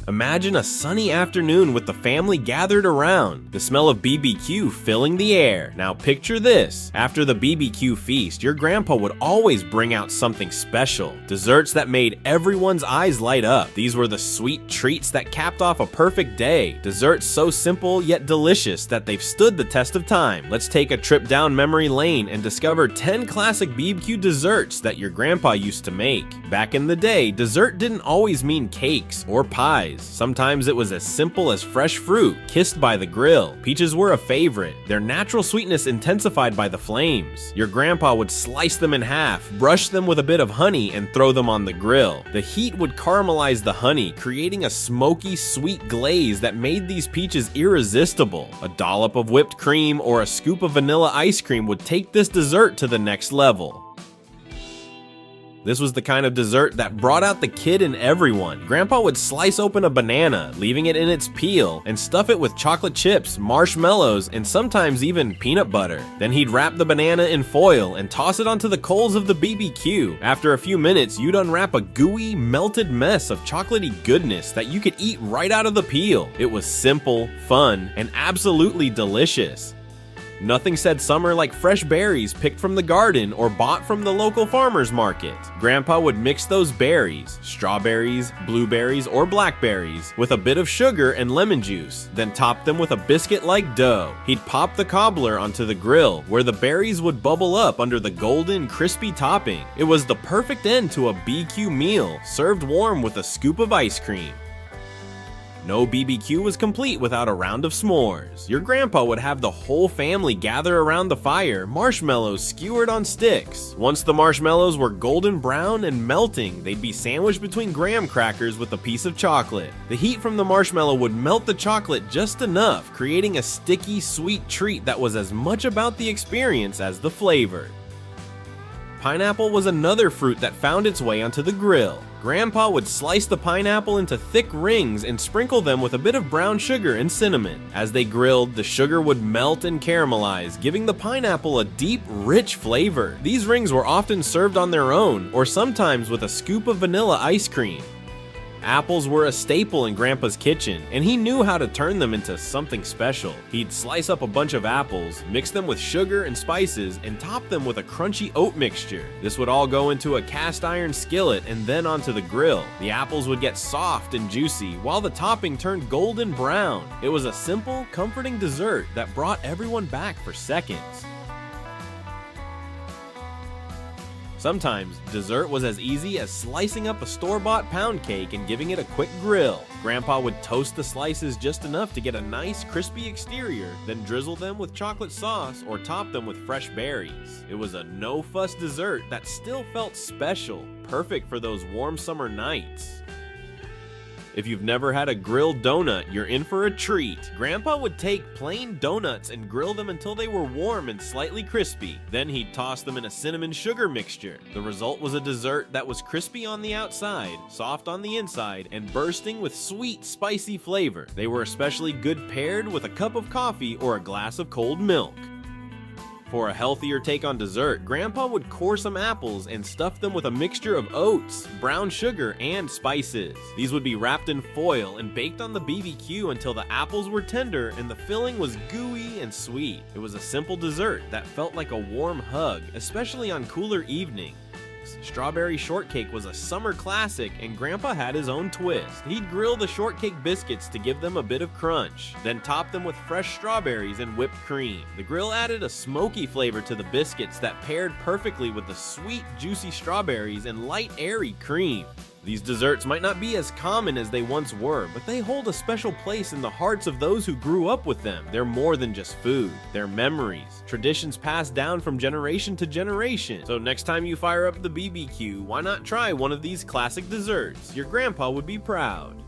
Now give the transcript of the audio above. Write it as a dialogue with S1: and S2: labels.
S1: Imagine a sunny afternoon with the family gathered around, the smell of BBQ filling the air. Now picture this. After the BBQ feast, your grandpa would always bring out something special. Desserts that made everyone's eyes light up. These were the sweet treats that capped off a perfect day. Desserts so simple yet delicious that they've stood the test of time. Let's take a trip down memory lane and discover 10 classic BBQ desserts that your grandpa used to make. Back in the day, dessert didn't always mean cakes or pies. Sometimes it was as simple as fresh fruit kissed by the grill. Peaches were a favorite, their natural sweetness intensified by the flames. Your grandpa would slice them in half, brush them with a bit of honey, and throw them on the grill. The heat would caramelize the honey, creating a smoky, sweet glaze that made these peaches irresistible. A dollop of whipped cream or a scoop of vanilla ice cream would take this dessert to the next level. This was the kind of dessert that brought out the kid in everyone. Grandpa would slice open a banana, leaving it in its peel, and stuff it with chocolate chips, marshmallows, and sometimes even peanut butter. Then he'd wrap the banana in foil and toss it onto the coals of the BBQ. After a few minutes, you'd unwrap a gooey, melted mess of chocolatey goodness that you could eat right out of the peel. It was simple, fun, and absolutely delicious. Nothing said summer like fresh berries picked from the garden or bought from the local farmer's market. Grandpa would mix those berries, strawberries, blueberries, or blackberries, with a bit of sugar and lemon juice, then top them with a biscuit-like dough. He'd pop the cobbler onto the grill, where the berries would bubble up under the golden, crispy topping. It was the perfect end to a BQ meal, served warm with a scoop of ice cream. No BBQ was complete without a round of s'mores. Your grandpa would have the whole family gather around the fire, marshmallows skewered on sticks. Once the marshmallows were golden brown and melting, they'd be sandwiched between graham crackers with a piece of chocolate. The heat from the marshmallow would melt the chocolate just enough, creating a sticky, sweet treat that was as much about the experience as the flavor. Pineapple was another fruit that found its way onto the grill. Grandpa would slice the pineapple into thick rings and sprinkle them with a bit of brown sugar and cinnamon. As they grilled, the sugar would melt and caramelize, giving the pineapple a deep, rich flavor. These rings were often served on their own, or sometimes with a scoop of vanilla ice cream. Apples were a staple in Grandpa's kitchen, and he knew how to turn them into something special. He'd slice up a bunch of apples, mix them with sugar and spices, and top them with a crunchy oat mixture. This would all go into a cast iron skillet and then onto the grill. The apples would get soft and juicy, while the topping turned golden brown. It was a simple, comforting dessert that brought everyone back for seconds. Sometimes, dessert was as easy as slicing up a store-bought pound cake and giving it a quick grill. Grandpa would toast the slices just enough to get a nice crispy exterior, then drizzle them with chocolate sauce or top them with fresh berries. It was a no-fuss dessert that still felt special, perfect for those warm summer nights. If you've never had a grilled donut, you're in for a treat. Grandpa would take plain donuts and grill them until they were warm and slightly crispy. Then he'd toss them in a cinnamon sugar mixture. The result was a dessert that was crispy on the outside, soft on the inside, and bursting with sweet, spicy flavor. They were especially good paired with a cup of coffee or a glass of cold milk. For a healthier take on dessert, Grandpa would core some apples and stuff them with a mixture of oats, brown sugar, and spices. These would be wrapped in foil and baked on the BBQ until the apples were tender and the filling was gooey and sweet. It was a simple dessert that felt like a warm hug, especially on cooler evenings. Strawberry shortcake was a summer classic, and Grandpa had his own twist. He'd grill the shortcake biscuits to give them a bit of crunch, then top them with fresh strawberries and whipped cream. The grill added a smoky flavor to the biscuits that paired perfectly with the sweet, juicy strawberries and light, airy cream. These desserts might not be as common as they once were, but they hold a special place in the hearts of those who grew up with them. They're more than just food. They're memories, traditions passed down from generation to generation. So next time you fire up the BBQ, why not try one of these classic desserts? Your grandpa would be proud.